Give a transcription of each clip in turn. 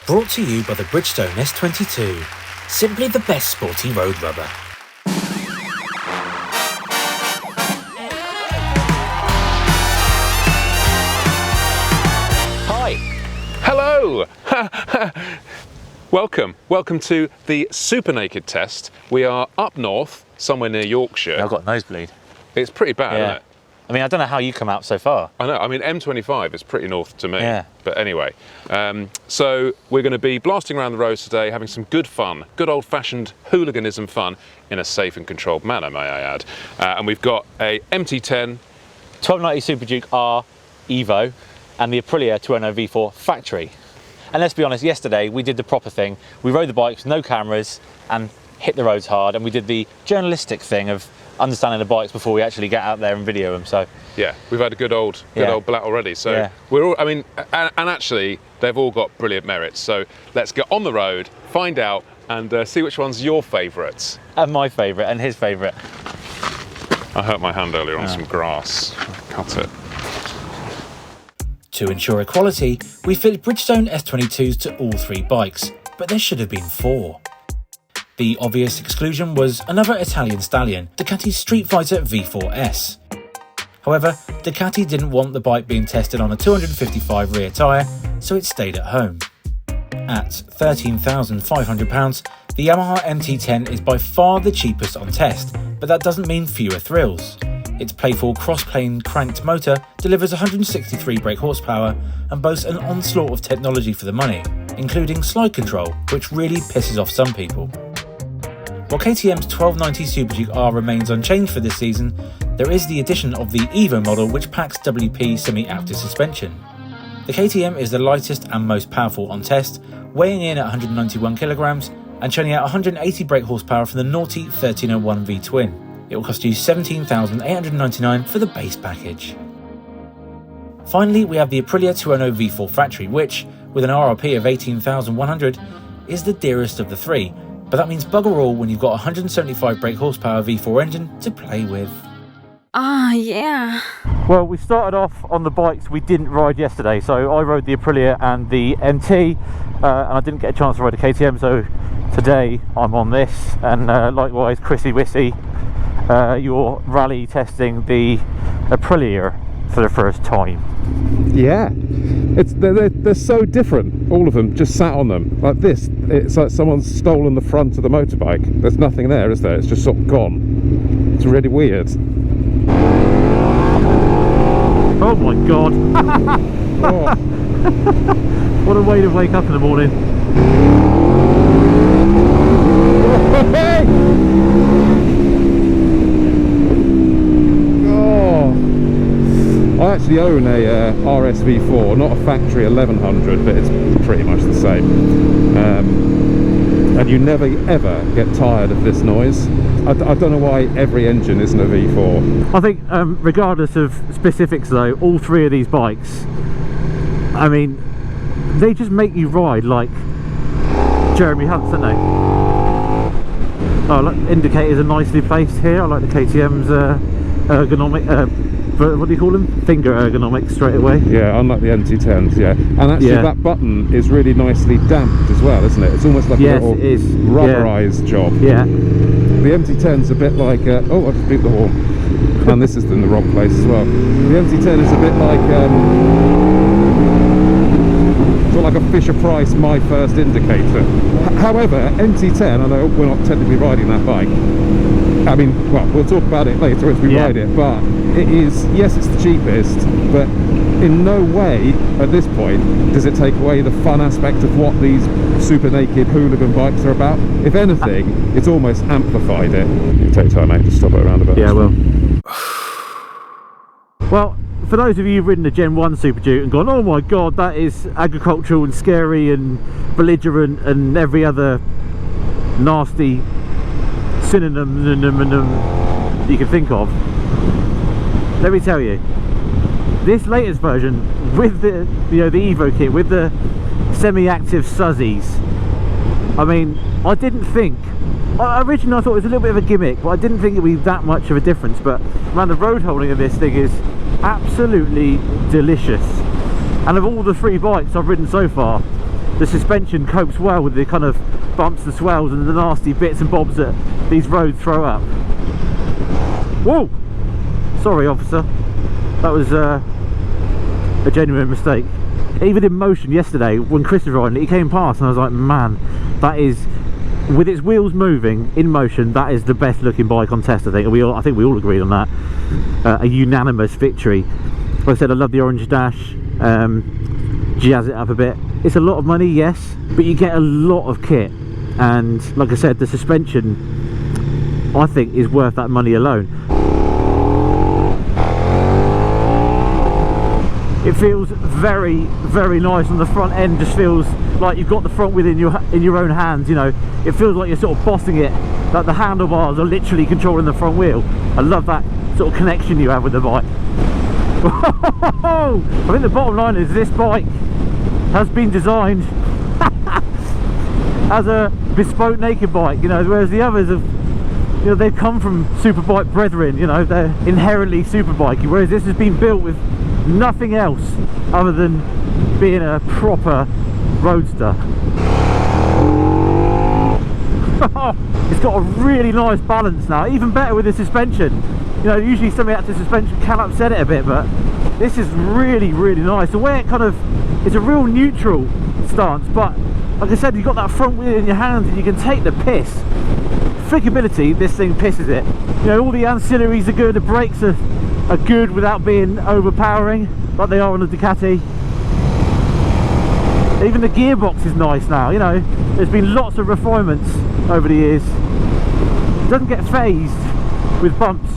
Brought to you by the Bridgestone S22. Simply the best sporty road rubber. Hi. Hello. Welcome to the Super Naked test. We are up north, somewhere near Yorkshire. I've got a nosebleed. It's pretty bad, isn't it? I mean, I don't know how you come out so far. I know, I mean, M25 is pretty north to me. Yeah. But anyway, so we're going to be blasting around the roads today, having some good fun, good old-fashioned hooliganism fun in a safe and controlled manner, may I add. And we've got a MT-10, 1290 Super Duke R EVO and the Aprilia Tuono V4 factory. And let's be honest, yesterday we did the proper thing. We rode the bikes, no cameras, and hit the roads hard. And we did the journalistic thing of understanding the bikes before we actually get out there and video them. So yeah, we've had a good old blat already. So we're all, I mean, and actually they've all got brilliant merits. So let's get on the road, find out, and see which one's your favourites. And my favourite, and his favourite. I hurt my hand earlier on some grass. Cut it. To ensure equality, we fit Bridgestone S22s to all three bikes, but there should have been 4. The obvious exclusion was another Italian stallion, Ducati's Street Fighter V4S. However, Ducati didn't want the bike being tested on a 255 rear tyre, so it stayed at home. At £13,500, the Yamaha MT-10 is by far the cheapest on test, but that doesn't mean fewer thrills. Its playful cross-plane cranked motor delivers 163 brake horsepower and boasts an onslaught of technology for the money, including slide control, which really pisses off some people. While KTM's 1290 Super Duke R remains unchanged for this season, there is the addition of the EVO model which packs WP semi-active suspension. The KTM is the lightest and most powerful on test, weighing in at 191 kilograms and churning out 180 brake horsepower from the naughty 1301 V-twin. It will cost you $17,899 for the base package. Finally, we have the Aprilia Tuono V4 factory, which, with an RRP of $18,100, is the dearest of the three, but that means bugger all when you've got a 175 brake horsepower V4 engine to play with. Ah, yeah. Well, we started off on the bikes we didn't ride yesterday. So I rode the Aprilia and the MT, and I didn't get a chance to ride the KTM, so today I'm on this. And likewise, Chrissy Wissy, you're rally testing the Aprilia for the first time. Yeah, they're so different, all of them, just sat on them like this. It's like someone's stolen the front of the motorbike. There's nothing there, is there? It's just sort of gone. It's really weird. Oh my god. Oh. What a way to wake up in the morning. I actually own a RSV4, not a factory 1100, but it's pretty much the same. And you never ever get tired of this noise. I don't know why every engine isn't a V4. I think regardless of specifics though, all three of these bikes, I mean, they just make you ride like Jeremy Hunts, don't they? Oh, look, indicators are nicely placed here. I like the KTM's ergonomic, what do you call them? Finger ergonomics straight away. Yeah, unlike the MT-10s, yeah. And actually that button is really nicely damped as well, isn't it? It's almost like a little rubberized job. Yeah. The MT-10's a bit like, oh, I just beat the horn. And this is in the wrong place as well. The MT-10 is a bit like, sort of like a Fisher-Price My First Indicator. However, MT-10, I know we're not technically riding that bike. I mean, well, we'll talk about it later as we ride it, but it is, yes, it's the cheapest, but in no way at this point does it take away the fun aspect of what these super naked hooligan bikes are about. If anything, it's almost amplified it. You take time, mate, to stop it around a bit. Yeah, well. Well, for those of you who've ridden the Gen 1 Super Duke and gone, oh my god, that is agricultural and scary and belligerent and every other nasty synonym you can think of, let me tell you, this latest version with the the Evo kit with the semi-active suzzies, I mean, I didn't think, originally I thought it was a little bit of a gimmick, but I didn't think it would be that much of a difference. But man, the road holding of this thing is absolutely delicious. And of all the three bikes I've ridden so far, the suspension copes well with the kind of bumps and swells and the nasty bits and bobs that these roads throw up. Whoa! Sorry, officer. That was a genuine mistake. Even in motion yesterday, when Chris was riding it, he came past and I was like, man, that is, with its wheels moving in motion, that is the best looking bike on test. I think we all agreed on that. A unanimous victory. Like I said, I love the orange dash. Jazz it up a bit. It's a lot of money, yes, but you get a lot of kit, and like I said, the suspension I think is worth that money alone. It feels very, very nice on the front end. Just feels like you've got the front wheel in your own hands. You know, it feels like you're sort of bossing it, like the handlebars are literally controlling the front wheel. I love that sort of connection you have with the bike. I think the bottom line is this bike has been designed as a bespoke naked bike, you know, whereas the others have, you know, they've come from superbike brethren, you know, they're inherently superbikey, whereas this has been built with nothing else other than being a proper roadster. It's got a really nice balance now, even better with the suspension. You know, usually something out to suspension can upset it a bit, but this is really, really nice. The way it kind of, it's a real neutral stance, but like I said, you've got that front wheel in your hands and you can take the piss. Flickability, this thing pisses it. You know, all the ancillaries are good, the brakes are good without being overpowering, like they are on the Ducati. Even the gearbox is nice now, you know, there's been lots of refinements over the years. It doesn't get phased with bumps.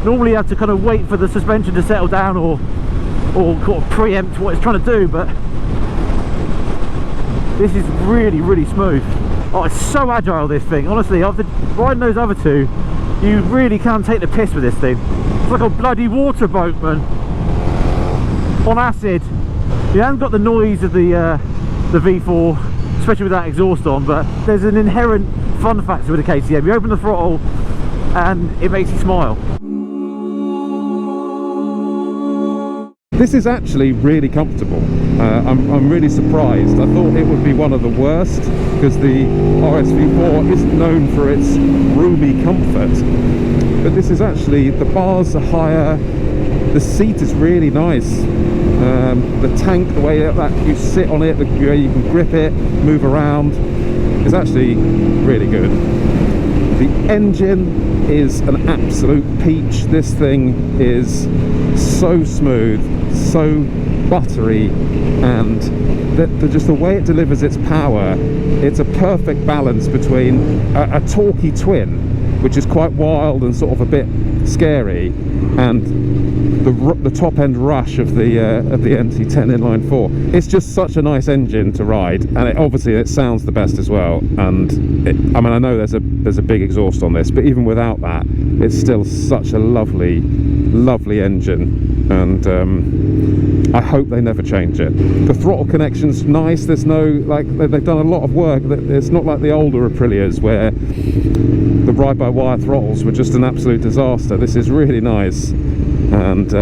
Normally you have to kind of wait for the suspension to settle down or sort of preempt what it's trying to do, but this is really, really smooth. Oh, it's so agile, this thing. Honestly, after riding those other two, you really can take the piss with this thing. It's like a bloody water boat, man, on acid. You haven't got the noise of the V4, especially with that exhaust on, but there's an inherent fun factor with the KTM. You open the throttle and it makes you smile. This is actually really comfortable. I'm really surprised. I thought it would be one of the worst because the RSV4 isn't known for its roomy comfort, but this is actually, the bars are higher, the seat is really nice, the tank, the way that you sit on it, the way you can grip it, move around, is actually really good. The engine is an absolute peach. This thing is so smooth, so buttery, and just the way it delivers its power, it's a perfect balance between a torquey twin, which is quite wild and sort of a bit scary, and the top end rush of the MT-10 inline 4. It's just such a nice engine to ride, and obviously it sounds the best as well. And I mean, I know there's a big exhaust on this, but even without that, it's still such a lovely engine, and I hope they never change it. The throttle connection's nice. There's no, like, they've done a lot of work. It's not like the older Aprilias where the ride-by-wire throttles were just an absolute disaster. This is really nice, and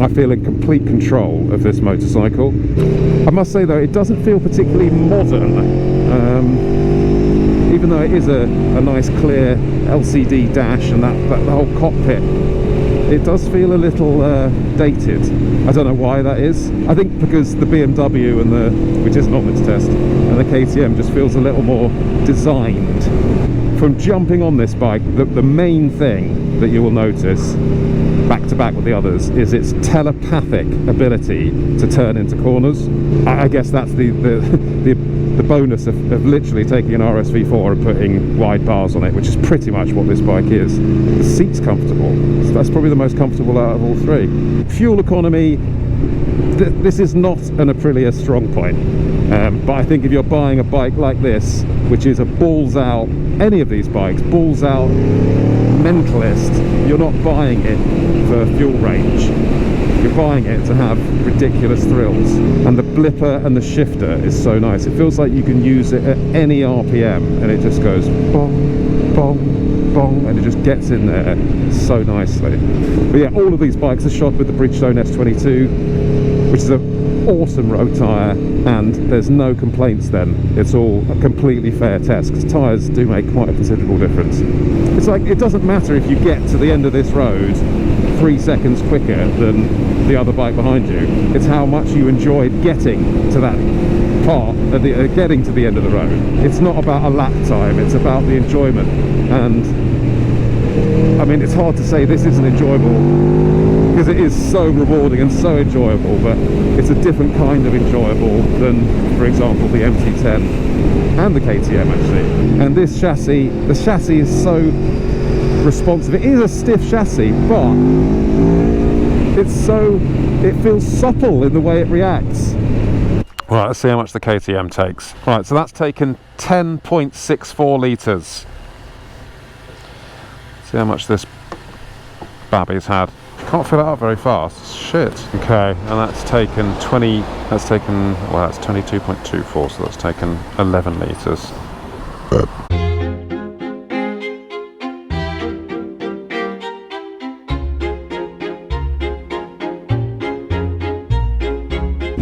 I feel in complete control of this motorcycle. I must say though, it doesn't feel particularly modern, even though it is a nice clear LCD dash and that the whole cockpit, it does feel a little dated. I don't know why that is. I think because the BMW and which isn't on this test, and the KTM just feels a little more designed. From jumping on this bike, the main thing that you will notice, back to back with the others, is its telepathic ability to turn into corners. I guess that's the bonus of literally taking an RSV4 and putting wide bars on it, which is pretty much what this bike is. The seat's comfortable. So that's probably the most comfortable out of all three. Fuel economy, this is not an Aprilia strong point, but I think if you're buying a bike like this, which is a balls out, any of these bikes, balls out mentalist, you're not buying it for fuel range. You're buying it to have ridiculous thrills, and the blipper and the shifter is so nice. It feels like you can use it at any RPM and it just goes bong, bong, bong, and it just gets in there so nicely. But yeah, all of these bikes are shod with the Bridgestone S22, which is a awesome road tyre, and there's no complaints then. It's all a completely fair test, because tyres do make quite a considerable difference. It's like, it doesn't matter if you get to the end of this road 3 seconds quicker than the other bike behind you. It's how much you enjoyed getting to that part, getting to the end of the road. It's not about a lap time, it's about the enjoyment. And I mean, it's hard to say this isn't enjoyable, because it is so rewarding and so enjoyable, but it's a different kind of enjoyable than, for example, the MT-10 and the KTM actually. And this chassis, the chassis is so responsive. It is a stiff chassis, but it feels supple in the way it reacts. Right, let's see how much the KTM takes. Right, so that's taken 10.64 litres. See how much this babby's had. Can't fill it up very fast. Shit. Okay, and that's taken 22.24, so that's taken 11 litres.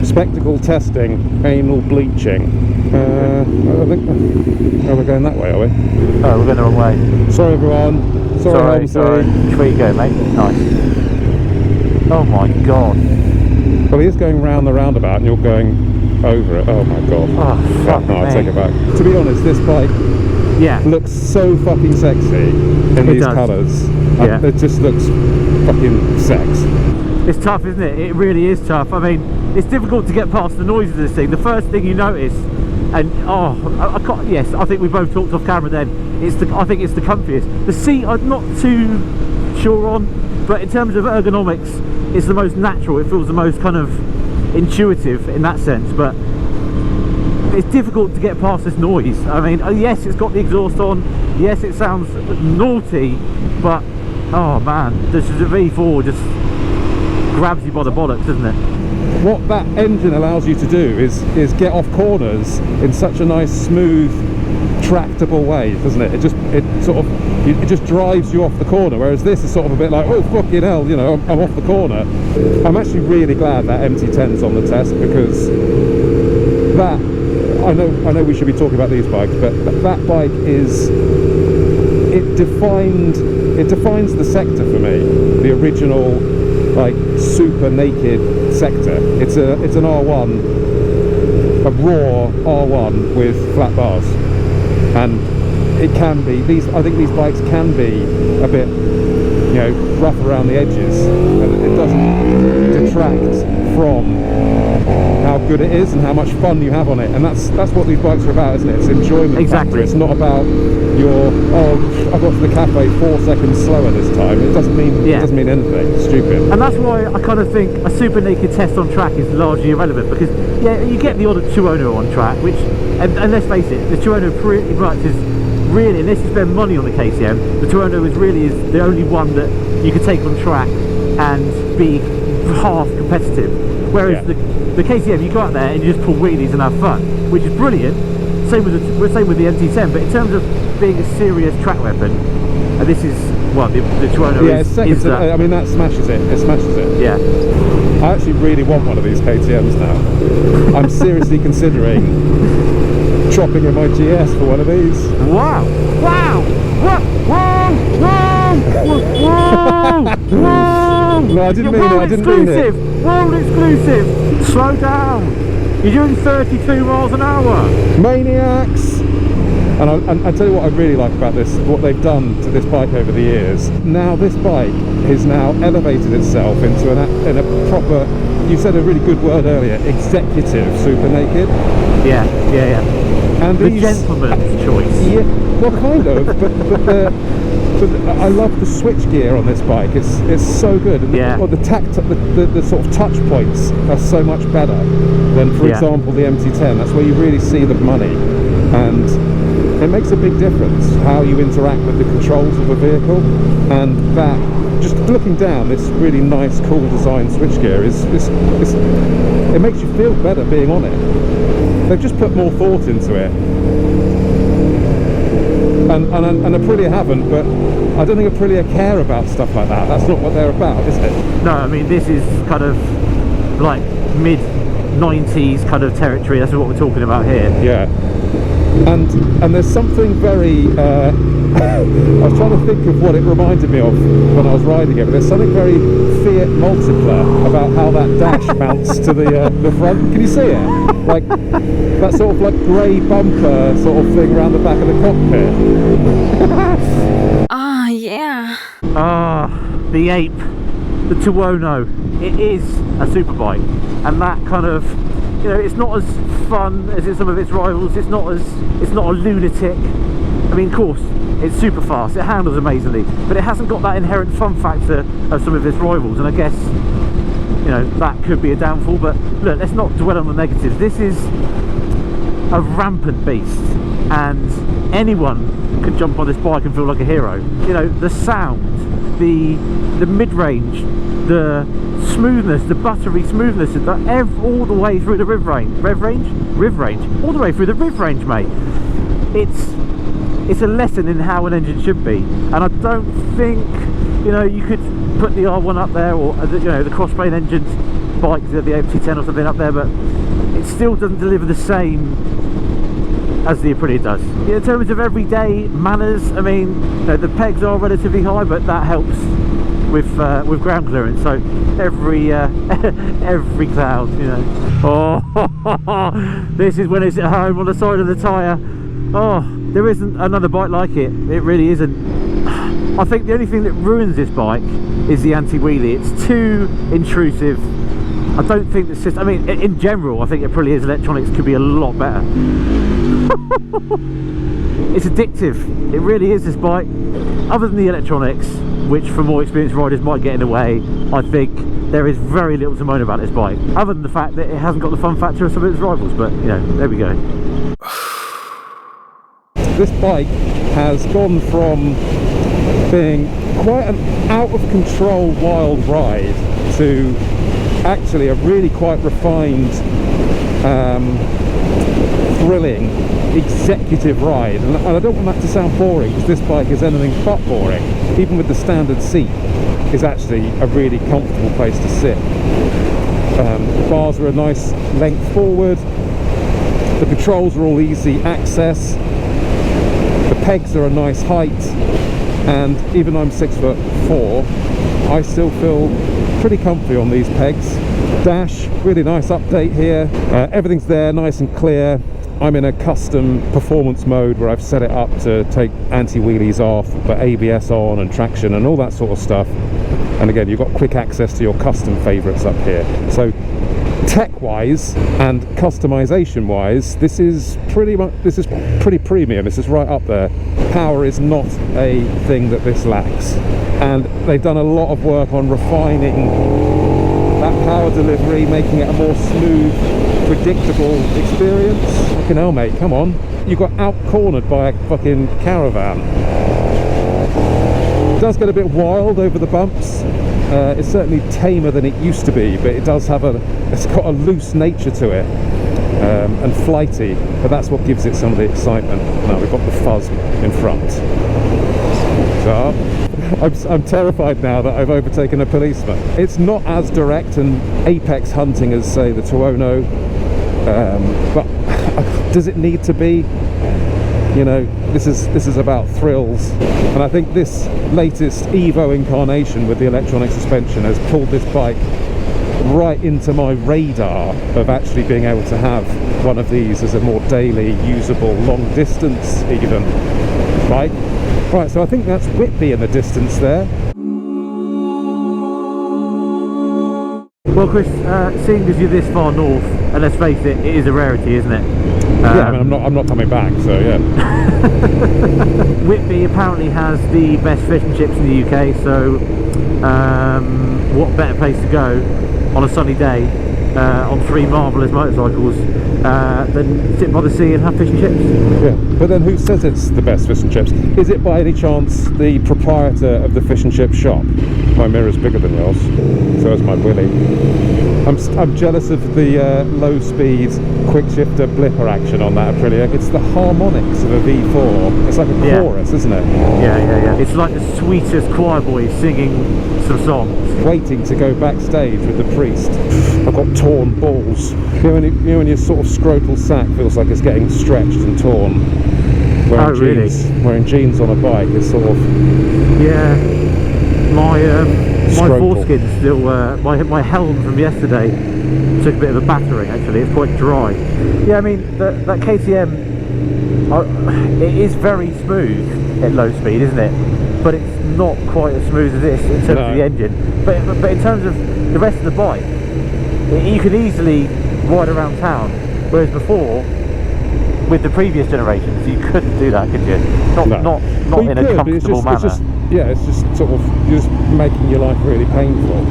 Spectacle testing, anal bleaching. I think. Oh, we're going that way, are we? Oh, we're going the wrong way. Sorry, everyone. Sorry. Which way you go, mate? Nice. Oh my god. Well, he is going round the roundabout, and you're going over it. Oh my god. Oh, fuck no, I take it back. To be honest, this bike looks so fucking sexy in these colours. Yeah. It just looks fucking sex. It's tough, isn't it? It really is tough. I mean, it's difficult to get past the noise of this thing. The first thing you notice, and I can't, yes, I think we both talked off camera then, I think it's the comfiest. The seat I'm not too sure on, but in terms of ergonomics, it's the most natural. It feels the most kind of intuitive in that sense, but it's difficult to get past this noise. I mean, yes, it's got the exhaust on, yes, it sounds naughty, but oh man, the V4 just grabs you by the bollocks, doesn't it? What that engine allows you to do is get off corners in such a nice, smooth, tractable way, doesn't it? It just drives you off the corner, whereas this is sort of a bit like, oh fucking hell, you know, I'm off the corner. I'm actually really glad that MT-10's on the test, because that, I know we should be talking about these bikes, but that bike is, it defines the sector for me, the original like super naked sector. It's an R1, a raw R1 with flat bars, and it can be, I think these bikes can be a bit, you know, rough around the edges, and it doesn't detract from how good it is and how much fun you have on it. And that's what these bikes are about, isn't it? It's enjoyment factor. It's not about your, oh, I got to the cafe 4 seconds slower this time. It doesn't mean anything. It's stupid. And that's why I kind of think a super naked test on track is largely irrelevant, because yeah, you get the odd Tuono on track, which, and let's face it, the Tuono pretty much is really, unless you spend money on the KTM, the Tuono is the only one that you can take on track and be half competitive. Whereas the KTM, you go out there and you just pull wheelies and have fun, which is brilliant. Same with the MT-10, but in terms of being a serious track weapon, and this is, well, the Tuono is that. I mean, that smashes it. It smashes it. Yeah. I actually really want one of these KTMs now. I'm seriously considering chopping in my GS for one of these. Wow! Wow! Whoa! Whoa! Whoa! Whoa! No, I didn't mean it. I didn't mean it. World exclusive! Slow down! You're doing 32 miles an hour! Maniacs! And I tell you what I really like about this, what they've done to this bike over the years. Now this bike has now elevated itself into a proper, you said a really good word earlier, executive super naked. Yeah. And the gentleman's choice. Yeah, well, kind of, but I love the switch gear on this bike. It's so good, and the sort of touch points are so much better than, for example, the MT-10. That's where you really see the money, and it makes a big difference how you interact with the controls of a vehicle. And that, just looking down, this really nice, cool design switchgear it makes you feel better being on it. They've just put more thought into it. And Aprilia haven't, but I don't think Aprilia care about stuff like that. That's not what they're about, is it? No, I mean, this is kind of like 90s kind of territory. That's what we're talking about here. Yeah. And there's something very I was trying to think of what it reminded me of when I was riding it, but there's something very Fiat Multipla about how that dash mounts to the front. Can you see it? Like that sort of like grey bumper sort of thing around the back of the cockpit. Ah, yeah. Ah, the ape, the Tuono. It is a superbike, and that kind of, you know, it's not as fun as some of its rivals. It's not a lunatic. I mean, of course, it's super fast. It handles amazingly, but it hasn't got that inherent fun factor of some of its rivals. And I guess, you know, that could be a downfall. But look, let's not dwell on the negatives. This is a rampant beast, and anyone can jump on this bike and feel like a hero. You know, the sound, the mid-range, the smoothness, the buttery smoothness, all the way through the riv range, all the way through the riv range, mate. It's a lesson in how an engine should be, and I don't think, you know, you could put the R1 up there, or you know, the crossplane engines bike, the MT-10 or something up there, but it still doesn't deliver the same as the Aprilia does. In terms of everyday manners, I mean, you know, the pegs are relatively high, but that helps with ground clearance. So every cloud, you know. Oh, this is when it's at home on the side of the tyre. Oh, there isn't another bike like it. It really isn't. I think the only thing that ruins this bike is the anti-wheelie. It's too intrusive. I don't think the system, I mean, in general, I think Aprilia's electronics could be a lot better. It's addictive. It really is, this bike. Other than the electronics, which for more experienced riders might get in the way, I think there is very little to moan about this bike, other than the fact that it hasn't got the fun factor of some of its rivals. But, you know, there we go. This bike has gone from being quite an out-of-control wild ride to actually a really quite refined, thrilling, executive ride. And I don't want that to sound boring, because this bike is anything but boring. Even with the standard seat, is actually a really comfortable place to sit. The bars are a nice length forward. The controls are all easy access. The pegs are a nice height, and even though I'm 6'4", I still feel pretty comfy on these pegs. Dash, really nice update here. Everything's there, nice and clear. I'm in a custom performance mode where I've set it up to take anti-wheelies off, but ABS on and traction and all that sort of stuff. And again, you've got quick access to your custom favourites up here. So tech-wise and customization-wise, this is pretty premium. This is right up there. Power is not a thing that this lacks, and they've done a lot of work on refining that power delivery, making it a more smooth, predictable experience. Fucking hell, mate, come on. You got out-cornered by a fucking caravan. It does get a bit wild over the bumps. It's certainly tamer than it used to be, but it does have it's got a loose nature to it, and flighty, but that's what gives it some of the excitement. Now we've got the fuzz in front. So I'm terrified now that I've overtaken a policeman. It's not as direct and apex hunting as, say, the Tuono, but does it need to be? You know, this is about thrills, and I think this latest EVO incarnation with the electronic suspension has pulled this bike right into my radar of actually being able to have one of these as a more daily usable, long distance even bike. Right, so I think that's Whitby in the distance there. Well, Chris, seeing as you're this far north, and let's face it, it is a rarity, isn't it? Yeah, I mean, I'm not coming back, so yeah. Whitby apparently has the best fish and chips in the UK, so what better place to go on a sunny day on three marvellous motorcycles than sit by the sea and have fish and chips? Yeah, but then who says it's the best fish and chips? Is it by any chance the proprietor of the fish and chip shop? My mirror's bigger than yours, so is my willy. I'm jealous of the low speed quick shifter blipper action on that Aprilia. It's the harmonics of a V4. It's like a chorus, isn't it? Yeah. It's like the sweetest choir boy singing some songs. Waiting to go backstage with the priest. I've got torn balls. You know when your sort of scrotal sac feels like it's getting stretched and torn. Wearing jeans, really? Wearing jeans on a bike is sort of... Yeah. My Scrotal. foreskin still, my helm from yesterday took a bit of a battering actually, it's quite dry. Yeah, I mean, that KTM, it is very smooth at low speed, isn't it? But it's not quite as smooth as this in terms of the engine. But in terms of the rest of the bike, you could easily ride around town, whereas before, with the previous generations, you couldn't do that, could you? Not in a comfortable manner. It's just sort of, you're just making your life really painful.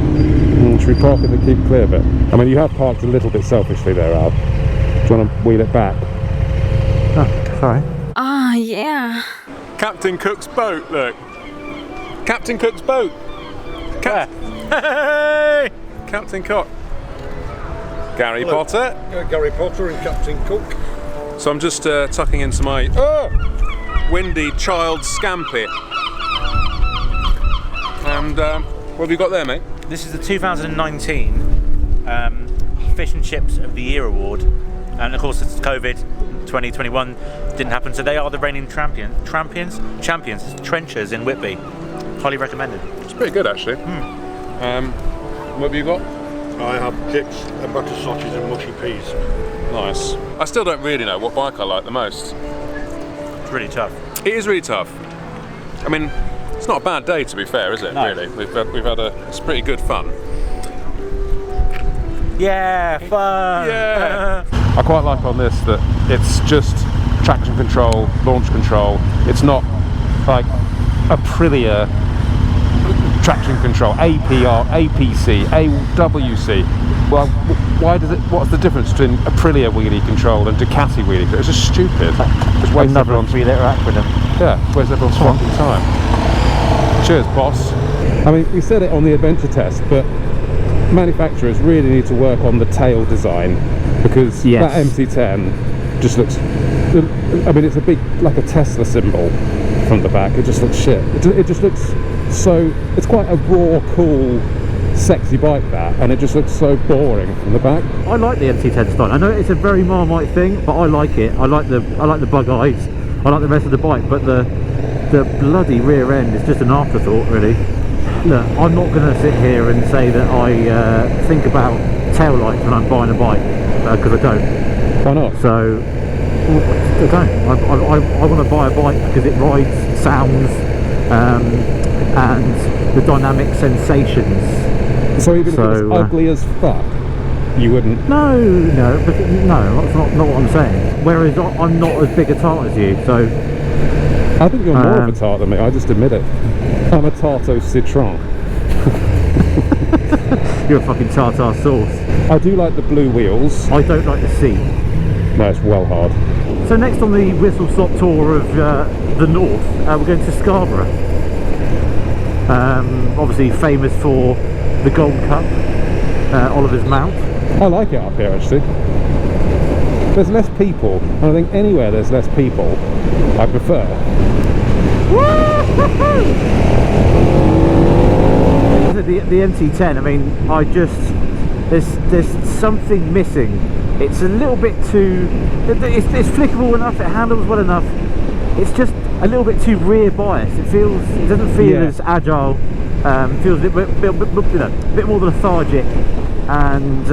Should we park in the keep clear bit? I mean, you have parked a little bit selfishly there, Al. Do you want to wheel it back? Oh, sorry. Ah, yeah. Captain Cook's boat, look. Captain Cook's boat. Hey! Captain Cook. Gary Potter. Gary Potter and Captain Cook. So I'm just tucking into my windy child scampi. And what have you got there, mate? This is the 2019 Fish and Chips of the Year award, and of course it's COVID 2021 didn't happen, so they are the reigning champions. It's Trenchers in Whitby. Highly recommended. It's pretty good actually. What have you got? I have chips and butter sausages and mushy peas. Nice. I still don't really know what bike I like the most. It's really tough. It is really tough. I mean, it's not a bad day to be fair, is it? No. Really, we've had it's pretty good fun. Yeah, fun. Yeah. I quite like on this that it's just traction control, launch control. It's not like Aprilia traction control, APR, APC, AWC. Well, why does it? What's the difference between Aprilia wheelie control and Ducati wheelie control? It's just stupid. Just waste Another everyone's 3-litre acronym. Yeah, waste everyone's fucking time. Cheers, boss. I mean, we said it on the adventure test, but manufacturers really need to work on the tail design, because that MT-10 just looks, I mean, it's a big, like a Tesla symbol from the back. It just looks shit. It just looks so, it's quite a raw, cool, sexy bike, that, and it just looks so boring from the back. I like the MT-10 style. I know it's a very Marmite thing, but I like it. I like the bug eyes. I like the rest of the bike, but the bloody rear end is just an afterthought, really. Look, I'm not going to sit here and say that I think about tail lights when I'm buying a bike, because I don't. Why not? So, I don't. I want to buy a bike because it rides, sounds, and the dynamic sensations. So even if it was ugly as fuck, you wouldn't? No, that's not what I'm saying. Whereas I'm not as big a tart as you, so... I think you're more of a tart than me, I just admit it. I'm a tarto citron. You're a fucking tartar sauce. I do like the blue wheels. I don't like the sea. No, it's well hard. So next on the whistle stop tour of the north, we're going to Scarborough. Obviously famous for the Gold Cup, Oliver's Mount. I like it up here actually. There's less people, and I think anywhere there's less people, I prefer. The MT-10, I mean, there's something missing. It's a little bit too, it's flickable enough, it handles well enough. It's just a little bit too rear biased. It doesn't feel as agile. Feels a bit more lethargic, and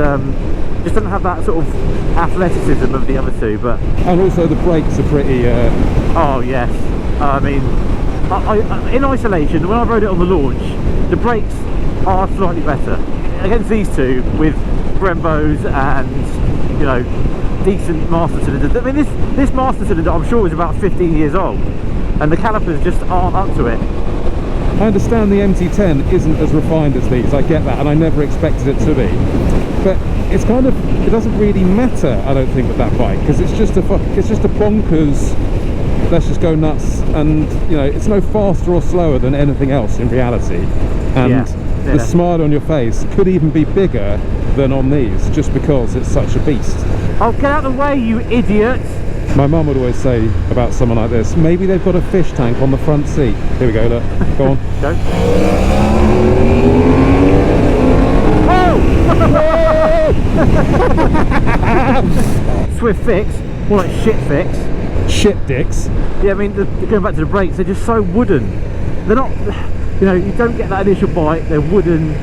just doesn't have that sort of athleticism of the other two. But and also the brakes are pretty. Oh yes, I mean, in isolation, when I rode it on the launch, the brakes are slightly better against these two with Brembos and, you know, decent master cylinders. I mean, this master cylinder I'm sure is about 15 years old, and the calipers just aren't up to it. I understand the MT-10 isn't as refined as these, I get that, and I never expected it to be. But it's kind of, it doesn't really matter, I don't think, with that bike, because it's just a bonkers, let's just go nuts, and, you know, it's no faster or slower than anything else in reality. And the smile on your face could even be bigger than on these, just because it's such a beast. Oh, get out of the way, you idiot! My mum would always say about someone like this, maybe they've got a fish tank on the front seat. Here we go, look. Go on. Go. Oh! Swift fix, more like shit fix. Shit dicks. Yeah, I mean, going back to the brakes, they're just so wooden. They're not, you know, you don't get that initial bite. They're wooden.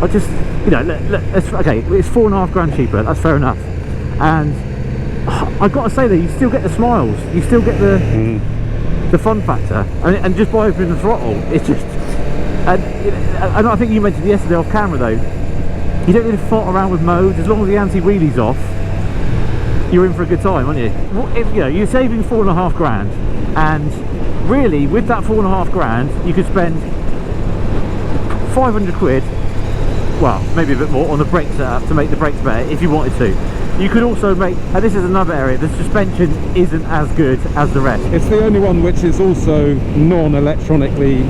I just, you know, look, okay, it's £4.5 cheaper. That's fair enough. And I've got to say that you still get the smiles. You still get the fun factor. And just by opening the throttle, it's just. And I think you mentioned yesterday off camera though, you don't really fart around with modes. As long as the anti-wheelie's off, you're in for a good time, aren't you? If, you know, you're saving £4.5, and really with that £4.5 you could spend 500 quid, well maybe a bit more, on the brake setup to make the brakes better if you wanted to. You could also make, and this is another area, the suspension isn't as good as the rest. It's the only one which is also non-electronically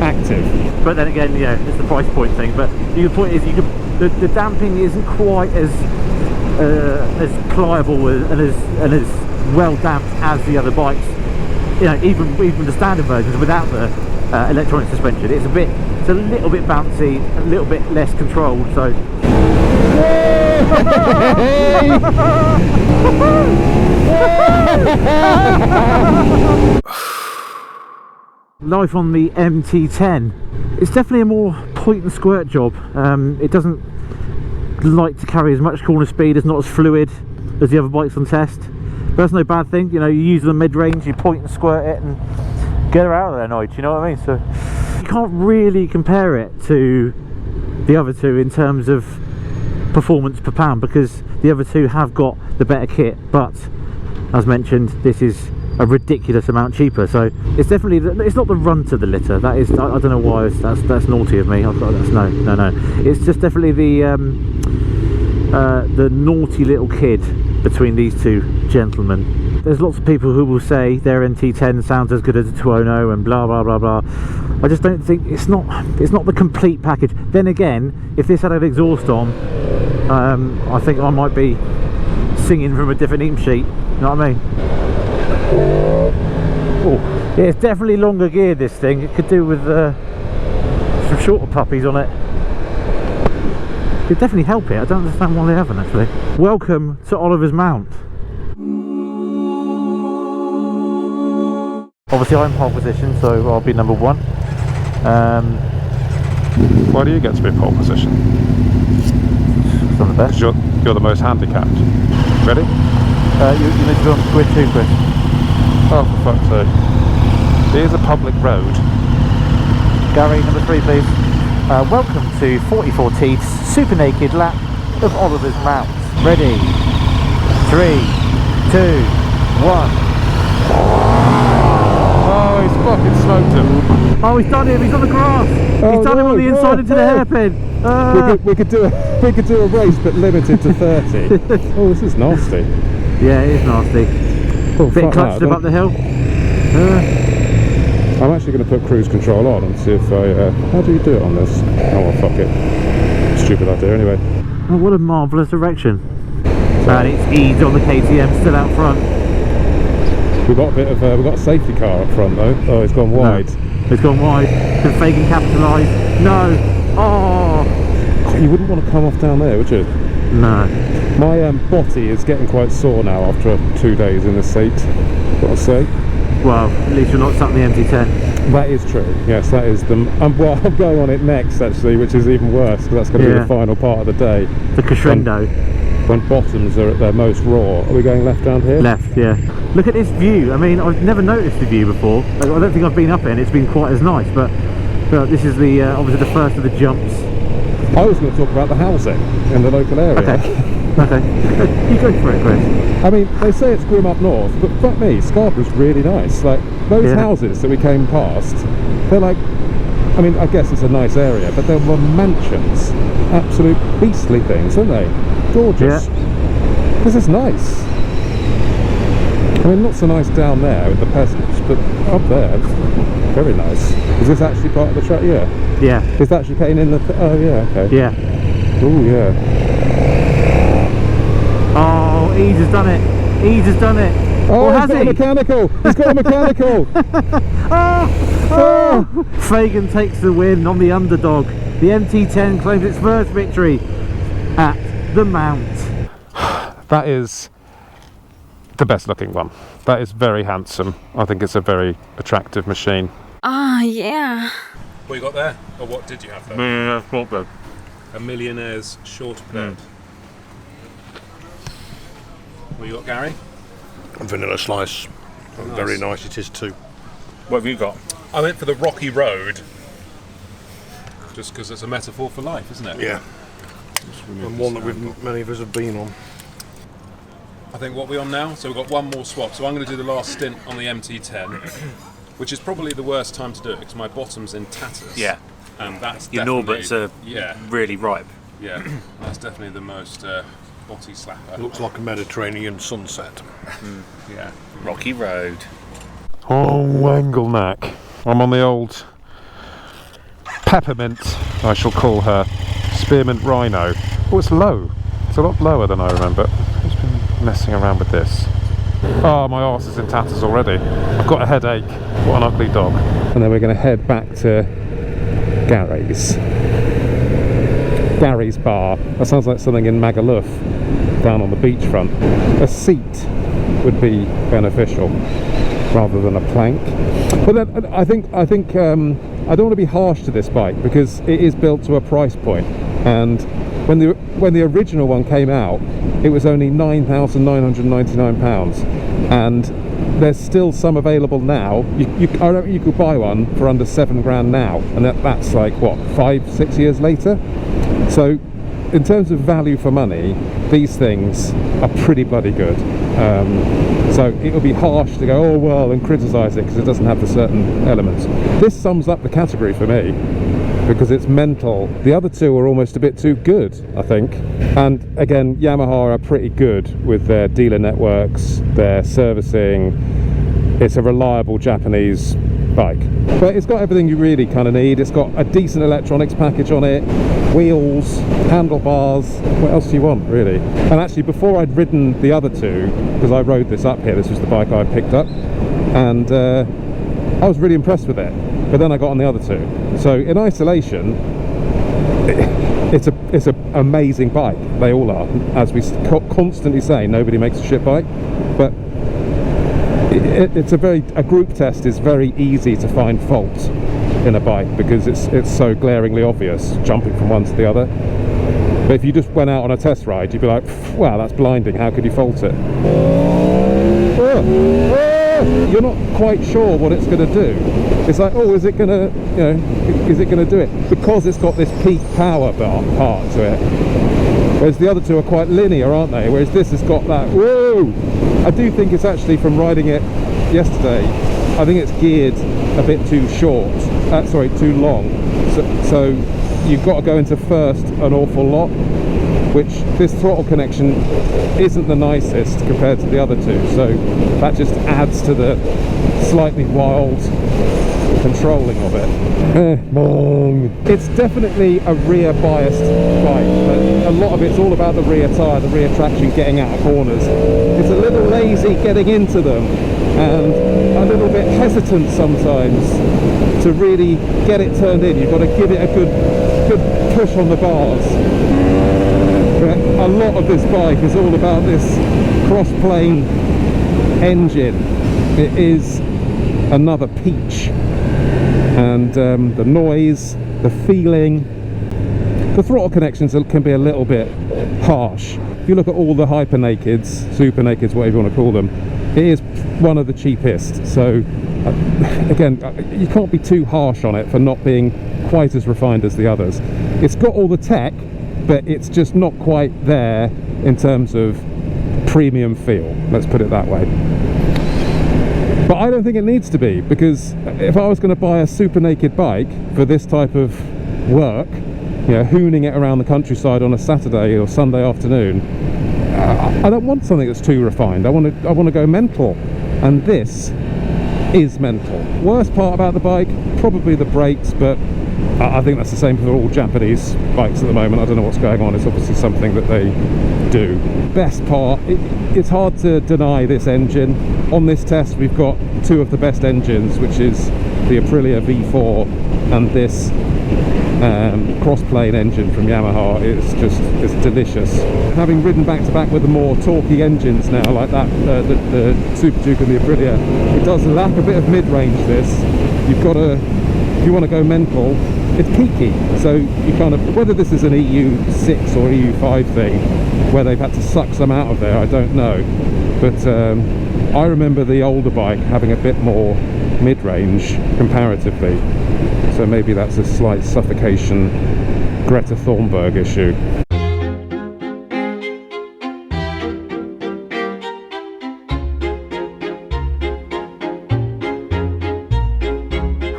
active. But then again, yeah, it's the price point thing. But the point is, you can, the damping isn't quite as pliable and as well damped as the other bikes. You know, even the standard versions without the electronic suspension, it's a little bit bouncy, a little bit less controlled. So. Life on the MT-10. It's definitely a more point and squirt job. It doesn't like to carry as much corner speed, it's not as fluid as the other bikes on test. But that's no bad thing, you know, you use the mid-range, you point and squirt it and get her out of there annoyed, you know what I mean? So you can't really compare it to the other two in terms of performance per pound, because the other two have got the better kit, but as mentioned, this is a ridiculous amount cheaper. So it's definitely it's not the run to the litter. That is, I don't know why that's naughty of me. I've got that's no. It's just definitely the naughty little kid between these two gentlemen. There's lots of people who will say their MT-10 sounds as good as a Tuono and blah blah blah blah. I just don't think it's not the complete package. Then again, if this had an exhaust on, I think I might be singing from a different hymn sheet. You know what I mean? Oh, yeah, it's definitely longer geared, this thing. It could do with some shorter puppies on it. Could definitely help it. I don't understand why they haven't actually. Welcome to Oliver's Mount. Obviously I'm pole position, so I'll be number one. Why do you get to be pole position? It's not the best. Because you're the most handicapped. Ready? You need to go on grid 2, Chris. Oh, for fuck's sake. Here's a public road. Gary, number 3 please. Welcome to 44 Teeth's super naked lap of Oliver's Mount. Ready? 3, 2, 1. Oh, he's fucking smoked him. Oh, he's done him. He's on the grass. He's done him on the inside into the hairpin. We could do a race, but limited to 30. Oh, this is nasty. Yeah, it is nasty. Oh, Bit clutched up the hill. I'm actually going to put cruise control on and see if I... how do you do it on this? Oh, well, fuck it. Stupid idea, anyway. Oh, what a marvellous erection. And it's eased on the KTM, still out front. We've got a bit of... we've got a safety car up front, though. Oh, it's gone wide. No, it's gone wide. Can Fagan capitalise? No. Oh. You wouldn't want to come off down there, would you? No. My body is getting quite sore now after 2 days in the seat, gotta say. Well, at least you're not stuck in the MT-10. That is true, yes, that is the... well, I'm going on it next, actually, which is even worse, because that's going to be the final part of the day. The crescendo. When bottoms are at their most raw. Are we going left down here? Left, yeah. Look at this view. I mean, I've never noticed the view before. I don't think I've been up here and it's been quite as nice, but this is the obviously the first of the jumps. I was going to talk about the housing in the local area. Okay, you go for it, Chris. I mean, they say it's grim up north, but fuck me, Scarborough's really nice. Like, those houses that we came past, they're like, I mean, I guess it's a nice area, but they were mansions. Absolute beastly things, aren't they? Gorgeous. Yeah. This is nice. I mean, not so nice down there with the peasants, but up there, very nice. Is this actually part of the track? Yeah. Yeah. Is that actually cutting in the... oh, yeah, okay. Yeah. Oh, yeah. Oh, Ease has done it. Ease has done it. Oh, or he's has got he? a mechanical! He's got a mechanical! Oh. Fagan takes the win on the underdog. The MT-10 claims its first victory at the mount. That is the best looking one. That is very handsome. I think it's a very attractive machine. Ah, yeah. What you got there? Or what did you have there? Yeah, A millionaire's short bed. What you got, Gary? Vanilla slice. Nice. Very nice it is too. What have you got? I went for the rocky road. Just because it's a metaphor for life, isn't it? Yeah. And one that many of us have been on. I think what we're on now, so we've got one more swap. So I'm going to do the last stint on the MT-10, which is probably the worst time to do it because my bottom's in tatters. Yeah. And that's Your definitely... Norberts are really ripe. Yeah, that's definitely the most body slapper. It looks like a Mediterranean sunset. Yeah. Rocky road. Oh, Wanglenack. I'm on the old Peppermint, I shall call her. Spearmint Rhino. Oh, it's low. It's a lot lower than I remember. Who's been messing around with this? Oh, my arse is in tatters already. I've got a headache. What an ugly dog. And then we're going to head back to Gary's bar. That sounds like something in Magaluf, down on the beachfront. A seat would be beneficial rather than a plank. But then I think I don't want to be harsh to this bike because it is built to a price point, and when the original one came out, it was only £9,999, and there's still some available now. I reckon you could buy one for under £7,000 now, and that's like what, 5-6 years later. So in terms of value for money, these things are pretty bloody good. So it would be harsh to go, oh well, and criticise it because it doesn't have the certain elements. This sums up the category for me because it's mental. The other two are almost a bit too good, I think. And again, Yamaha are pretty good with their dealer networks, their servicing. It's a reliable Japanese bike, but it's got everything you really kind of need. It's got a decent electronics package on it, wheels, handlebars. What else do you want, really? And actually, before I'd ridden the other two, because I rode this up here, this was the bike I picked up, and I was really impressed with it. But then I got on the other two. So in isolation, it's an amazing bike. They all are. As we constantly say, nobody makes a shit bike, but it's a group test is very easy to find fault in a bike because it's so glaringly obvious jumping from one to the other. But if you just went out on a test ride, you'd be like, wow, that's blinding, how could you fault it? You're not quite sure what it's going to do. It's like, oh, is it going to do it? Because it's got this peak power part to it. Whereas the other two are quite linear, aren't they? Whereas this has got that, whoa! I do think it's actually, from riding it yesterday, I think it's geared a bit too too long. So you've got to go into first an awful lot, which this throttle connection isn't the nicest compared to the other two. So that just adds to the slightly wild controlling of it. It's definitely a rear biased bike, but a lot of it's all about the rear tyre, the rear traction, getting out of corners. It's a little lazy getting into them and a little bit hesitant sometimes to really get it turned in. You've got to give it a good push on the bars. But a lot of this bike is all about this cross-plane engine. It is another peach. And the noise, the feeling, the throttle connections can be a little bit harsh. If you look at all the hyper nakeds, super nakeds, whatever you want to call them, it is one of the cheapest. So again, you can't be too harsh on it for not being quite as refined as the others. It's got all the tech, but it's just not quite there in terms of premium feel, let's put it that way. But I don't think it needs to be, because if I was going to buy a super naked bike for this type of work, hooning it around the countryside on a Saturday or Sunday afternoon, I don't want something that's too refined. I want to go mental, and this is mental. Worst part about the bike, probably the brakes, but I think that's the same for all Japanese bikes at the moment. I don't know what's going on. It's obviously something that they do. Best part, it's hard to deny this engine. On this test, we've got two of the best engines, which is the Aprilia V4 and this. cross-plane engine from Yamaha. It's delicious. Having ridden back to back with the more torquey engines now, like that, the Super Duke and the Aprilia, it does lack a bit of mid-range. You've got to, if you want to go mental, it's peaky. So you kind of, whether this is an EU6 or EU5 thing, where they've had to suck some out of there, I don't know. But I remember the older bike having a bit more mid-range comparatively. So maybe that's a slight suffocation Greta Thunberg issue.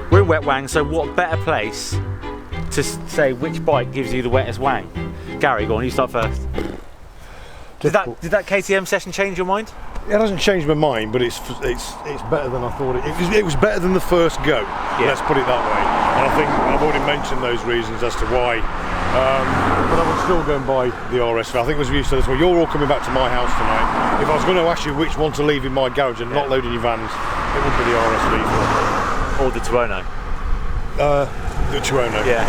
We're in Wetwang, so what better place to say which bike gives you the wettest wang? Gary, go on, you start first. Did that KTM session change your mind? It hasn't changed my mind, but it's better than I thought. It was better than the first go. Yeah. Let's put it that way. And I think I've already mentioned those reasons as to why. But I would still go and buy the RS. I think as we said as well, you're all coming back to my house tonight. If I was going to ask you which one to leave in my garage and not load in your vans, it would be the RS V4. Or the Tuono? The Tuono. Yeah.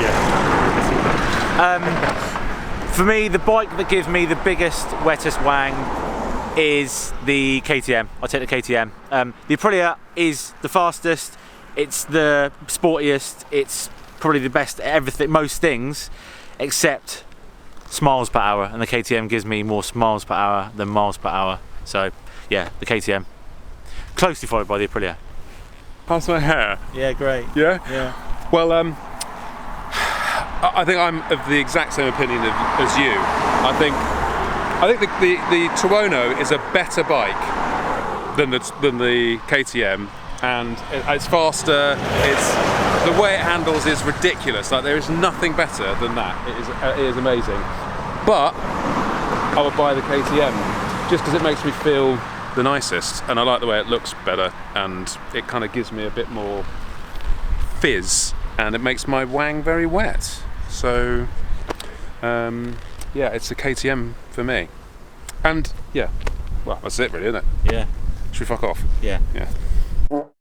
For me, the bike that gives me the biggest, wettest wang is the KTM. I'll take the KTM. The Aprilia is the fastest, it's the sportiest, it's probably the best at everything, most things, except miles per hour, and the KTM gives me more miles per hour than miles per hour. So yeah, the KTM. Closely followed by the Aprilia. How's my hair? Yeah, great. Yeah? Yeah. Well, I think I'm of the exact same opinion as you. I think the Tuono is a better bike than the KTM, and it's faster. The way it handles is ridiculous. Like, there is nothing better than that. It is amazing. But I would buy the KTM just because it makes me feel the nicest, and I like the way it looks better, and it kind of gives me a bit more fizz, and it makes my wang very wet. So yeah, it's a KTM for me. And yeah, well, that's it really, isn't it? Yeah. Should we fuck off? Yeah. Yeah.